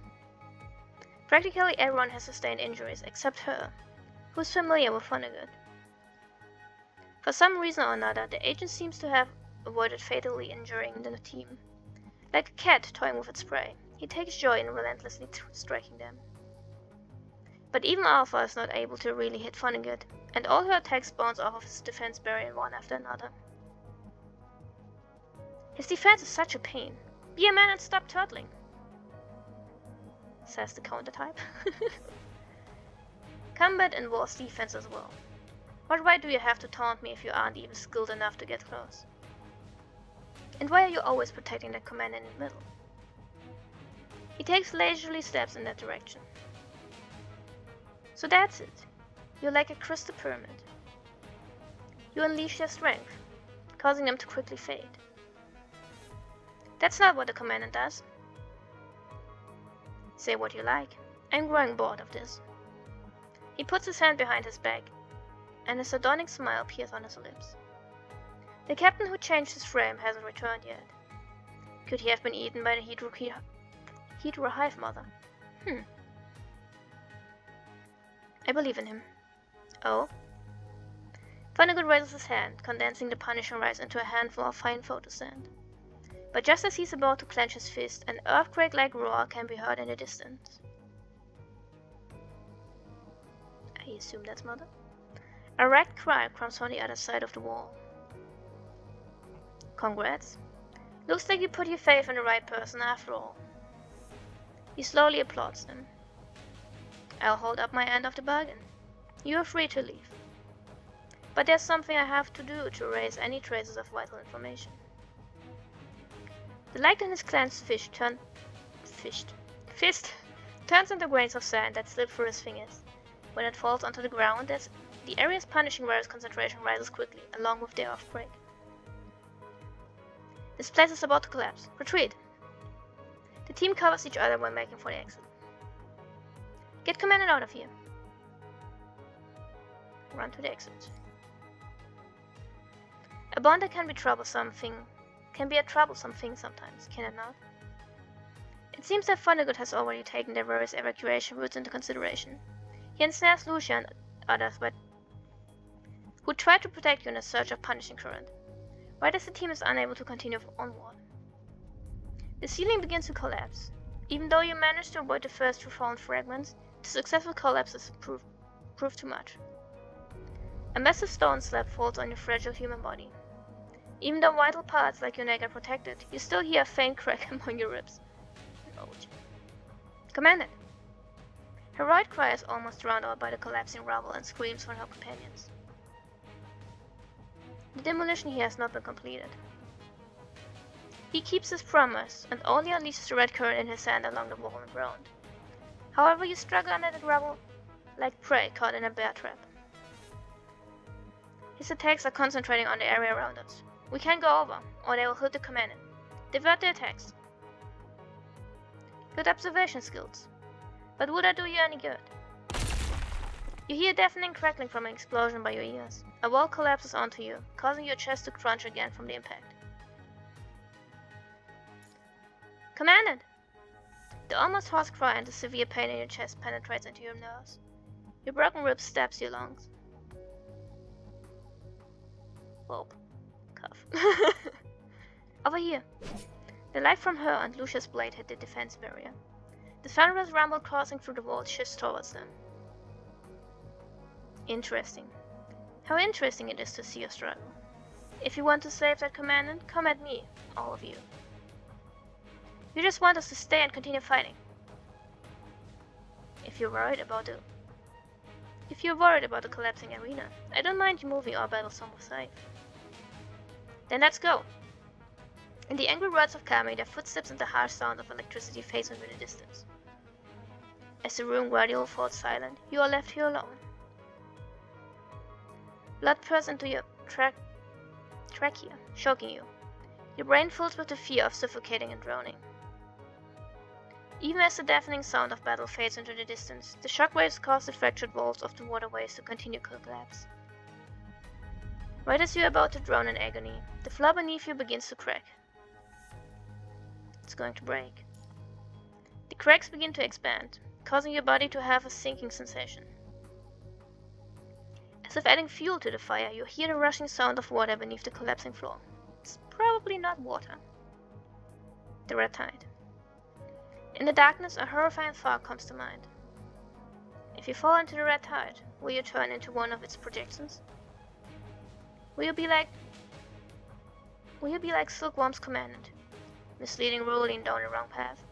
Practically everyone has sustained injuries except her, who's familiar with Vonnegut. For some reason or another, the agent seems to have avoided fatally injuring the team. Like a cat toying with its prey, he takes joy in relentlessly striking them. But even Alpha is not able to really hit Vonnegut, and all her attacks bounce off of his defense barrier one after another. His defense is such a pain. Be a man and stop turtling, says the counter-type. Combat involves defense as well. What right do you have to taunt me if you aren't even skilled enough to get close? And why are you always protecting the commander in the middle? He takes leisurely steps in that direction. So that's it. You're like a crystal pyramid. You unleash their strength, causing them to quickly fade. That's not what the commandant does. Say what you like. I'm growing bored of this. He puts his hand behind his back, and a sardonic smile appears on his lips. The captain who changed his frame hasn't returned yet. Could he have been eaten by the Hydra hive mother? I believe in him. Oh? Vonnegut raises his hand, condensing the punishing rice into a handful of fine photo sand. But just as he's about to clench his fist, an earthquake-like roar can be heard in the distance. I assume that's Mother. A ragged cry comes from the other side of the wall. Congrats. Looks like you put your faith in the right person after all. He slowly applauds them. I'll hold up my end of the bargain. You are free to leave. But there's something I have to do to erase any traces of vital information. The light in his clenched fist turns into grains of sand that slip through his fingers. When it falls onto the ground, the area's punishing virus concentration rises quickly, along with the earthquake. This place is about to collapse. Retreat! The team covers each other when making for the exit. Get commanded out of here. Run to the exit. A bonder can be a troublesome thing sometimes, can it not? It seems that Vonnegut has already taken their various evacuation routes into consideration. He ensnares Lucia and others who try to protect you in a surge of punishing current, right as the team is unable to continue onward. The ceiling begins to collapse. Even though you manage to avoid the first few fallen fragments, the successful collapses prove too much. A massive stone slab falls on your fragile human body. Even though vital parts like your neck are protected, you still hear a faint crack among your ribs. Ouch. Commandant! Her right cry is almost drowned out by the collapsing rubble and screams from her companions. The demolition here has not been completed. He keeps his promise and only unleashes the red current in his hand along the wall and ground. However, you struggle under the rubble like prey caught in a bear trap. His attacks are concentrating on the area around us. We can't go over, or they will hit the commandant. Divert the attacks. Good observation skills. But would that do you any good? You hear a deafening crackling from an explosion by your ears. A wall collapses onto you, causing your chest to crunch again from the impact. Commandant! The almost hoarse cry and the severe pain in your chest penetrates into your nerves. Your broken rib stabs your lungs. Whoop. Cough. Over here. The light from her and Lucia's blade hit the defense barrier. The thunderous rumble coursing through the wall shifts towards them. Interesting. How interesting it is to see your struggle. If you want to save that commandant, come at me, all of you. You just want us to stay and continue fighting. If you're worried about the collapsing arena, I don't mind you moving our battle somewhere safe. Then let's go. In the angry words of Kami, their footsteps and the harsh sound of electricity fade into the distance. As the room gradually falls silent, you are left here alone. Blood pours into your trachea, choking you. Your brain fills with the fear of suffocating and drowning. Even as the deafening sound of battle fades into the distance, the shockwaves cause the fractured walls of the waterways to continue to collapse. Right as you are about to drown in agony, the floor beneath you begins to crack. It's going to break. The cracks begin to expand, causing your body to have a sinking sensation. As if adding fuel to the fire, you hear the rushing sound of water beneath the collapsing floor. It's probably not water. The red tide. In the darkness, a horrifying thought comes to mind. If you fall into the red tide, will you turn into one of its projections? Will you be like Silkworm's commandant, misleading Roline down the wrong path?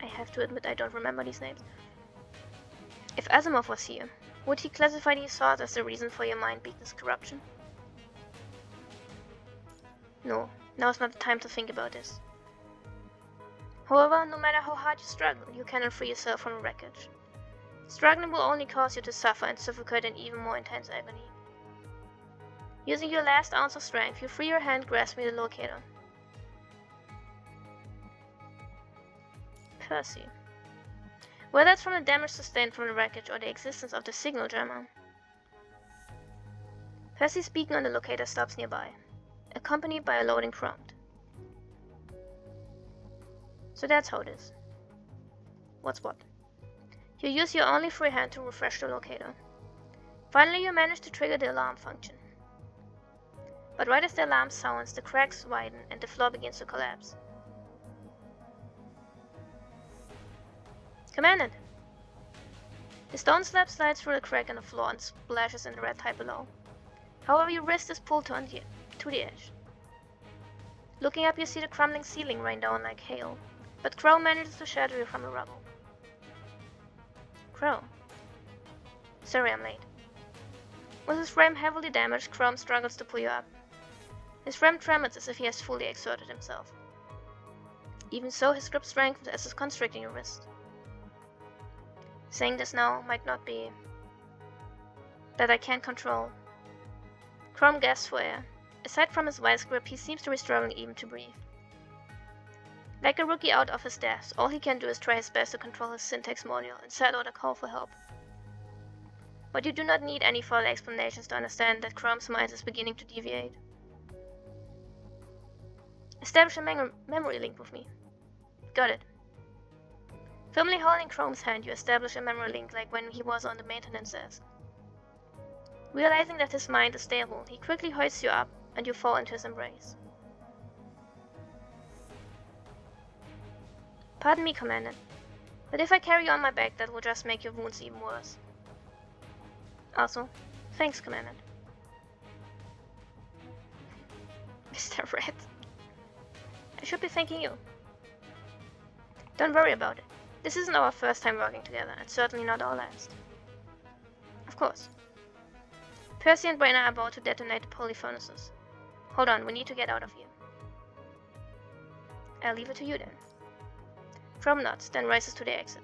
I have to admit I don't remember these names. If Asimov was here, would he classify these thoughts as the reason for your mind-weakness corruption? No, now's not the time to think about this. However, no matter how hard you struggle, you cannot free yourself from the wreckage. Struggling will only cause you to suffer and suffocate in even more intense agony. Using your last ounce of strength, you free your hand grasping the locator. Percy. Whether it's from the damage sustained from the wreckage or the existence of the signal jammer. Percy's beacon on the locator stops nearby, accompanied by a loading prompt. So that's how it is. What's what? You use your only free hand to refresh the locator. Finally, you manage to trigger the alarm function. But right as the alarm sounds, the cracks widen and the floor begins to collapse. Commandant! The stone slab slides through the crack in the floor and splashes in the red tide below. However, your wrist is pulled to the edge. Looking up, you see the crumbling ceiling rain down like hail, but Crow manages to shatter you from the rubble. Crow. Sorry I'm late. With his frame heavily damaged, Crow struggles to pull you up. His frame trembles as if he has fully exerted himself. Even so, his grip strengthens as is constricting your wrist. Saying this now might not be that I can't control. Chrome gasps for air. Aside from his vice grip, he seems to be struggling even to breathe. Like a rookie out of his depth, all he can do is try his best to control his syntax module and send out a call for help. But you do not need any further explanations to understand that Chrome's mind is beginning to deviate. Establish a memory link with me. Got it. Firmly holding Chrome's hand, you establish a memory link like when he was on the maintenance desk. Realizing that his mind is stable, he quickly hoists you up, and you fall into his embrace. Pardon me, Commandant, but if I carry you on my back, that will just make your wounds even worse. Also, thanks, Commandant. Mr. Red. I should be thanking you. Don't worry about it. This isn't our first time working together, and certainly not our last. Of course. Percy and Brainer are about to detonate the poly furnaces. Hold on, we need to get out of here. I'll leave it to you then. Chrome nods, then races to the exit.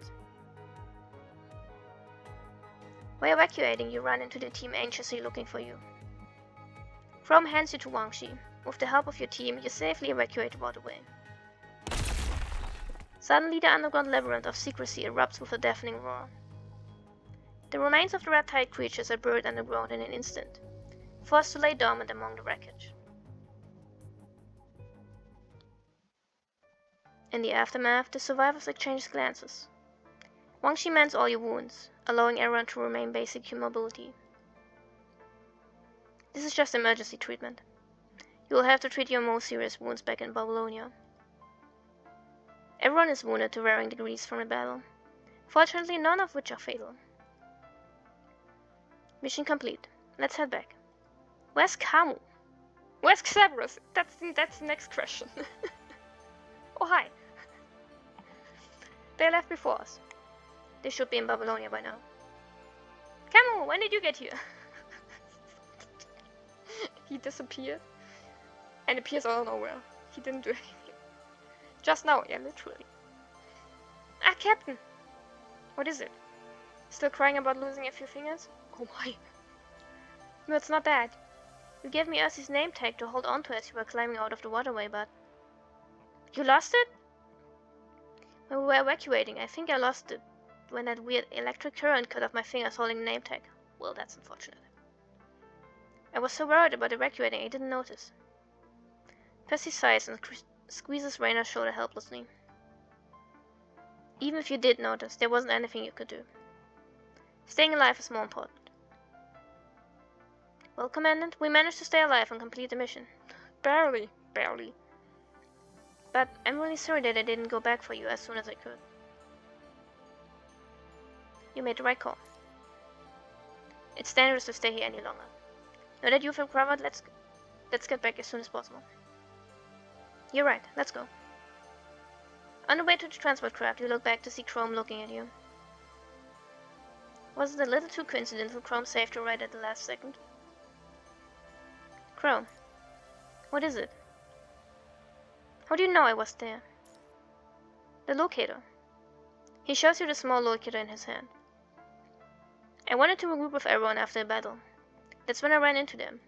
While evacuating, you run into the team anxiously looking for you. Chrome hands you to Wangxi. With the help of your team, you safely evacuate without away. Suddenly, the underground labyrinth of secrecy erupts with a deafening roar. The remains of the red-tide creatures are buried underground in an instant, forced to lay dormant among the wreckage. In the aftermath, the survivors exchange glances. Wangxi mends all your wounds, allowing everyone to remain basic mobility. This is just emergency treatment. You will have to treat your most serious wounds back in Babylonia. Everyone is wounded to varying degrees from the battle, fortunately none of which are fatal. Mission complete. Let's head back. Where's Kamu? Where's Xebrus? That's the next question. Oh hi. They left before us. They should be in Babylonia by now. Kamu, when did you get here? He disappeared. And appears out of nowhere. He didn't do anything. Just now, yeah, literally. Ah, Captain! What is it? Still crying about losing a few fingers? Oh my. No, it's not that. You gave me Ursi's name tag to hold on to as you were climbing out of the waterway, but... You lost it? When we were evacuating, I think I lost it when that weird electric current cut off my fingers holding the name tag. Well, that's unfortunate. I was so worried about evacuating I didn't notice. Percy sighs and squeezes Rainer's shoulder helplessly. Even if you did notice, there wasn't anything you could do. Staying alive is more important. Well, Commandant, we managed to stay alive and complete the mission. Barely. But I'm really sorry that I didn't go back for you as soon as I could. You made the right call. It's dangerous to stay here any longer. Now that you've recovered, let's get back as soon as possible. You're right, let's go. On the way to the transport craft, you look back to see Chrome looking at you. Was it a little too coincidental Chrome saved you right at the last second? Chrome, what is it? How do you know I was there? The locator. He shows you the small locator in his hand. I wanted to regroup with everyone after the battle. That's when I ran into them.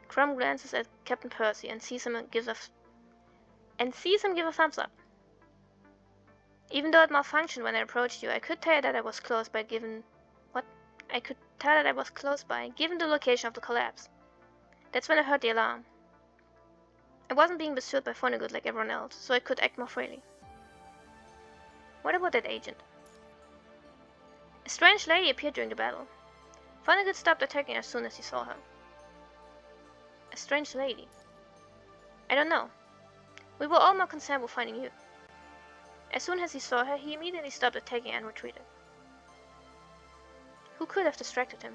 Chrome glances at Captain Percy and sees him give a thumbs up. Even though it malfunctioned when I approached you, I could tell that I was close by given the location of the collapse. That's when I heard the alarm. I wasn't being pursued by Vonnegut like everyone else, so I could act more freely. What about that agent? A strange lady appeared during the battle. Vonnegut stopped attacking as soon as he saw her. A strange lady? I don't know. We were all more concerned with finding you. As soon as he saw her, he immediately stopped attacking and retreated. Who could have distracted him?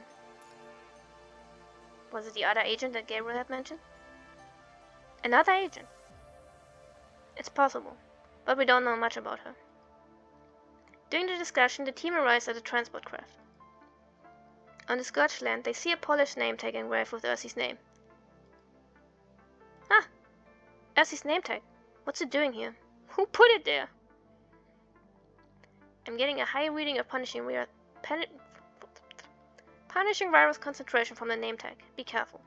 Was it the other agent that Gabriel had mentioned? Another agent? It's possible, but we don't know much about her. During the discussion, the team arrives at the transport craft. On the Scourge land, they see a polished name tag engraved with Ursi's name. Ah! Ursi's name tag. What's it doing here? Who put it there? I'm getting a high reading of punishing virus concentration from the name tag. Be careful.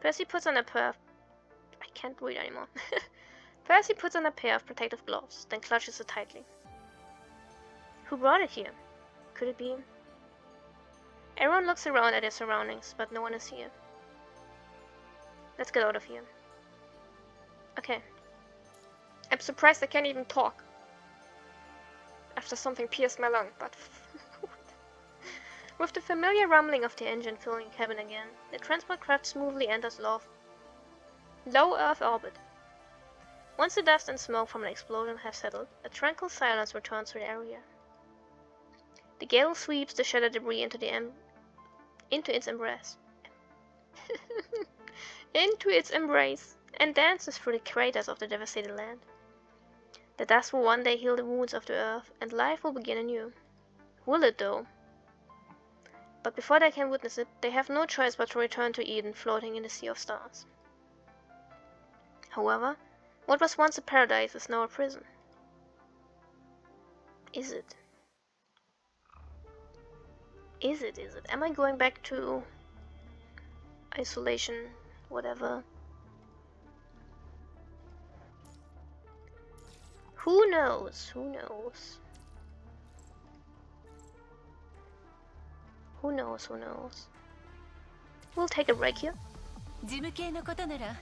Percy puts on a I can't read anymore. First he puts on a pair of protective gloves, then clutches it tightly. Who brought it here? Could it be? Everyone looks around at their surroundings, but no one is here. Let's get out of here. Okay. I'm surprised I can't even talk. After something pierced my lung, but... With the familiar rumbling of the engine filling the cabin again, the transport craft smoothly enters low Earth orbit. Once the dust and smoke from an explosion have settled, a tranquil silence returns to the area. The gale sweeps the shattered debris into its embrace. Into its embrace, and dances through the craters of the devastated land. The dust will one day heal the wounds of the Earth, and life will begin anew. Will it, though? But before they can witness it, they have no choice but to return to Eden, floating in the sea of stars. However, what was once a paradise is now a prison. Is it? Is it? Am I going back to isolation, whatever? Who knows? Who knows? Who knows? Who knows? We'll take a break here. 事務系のことなら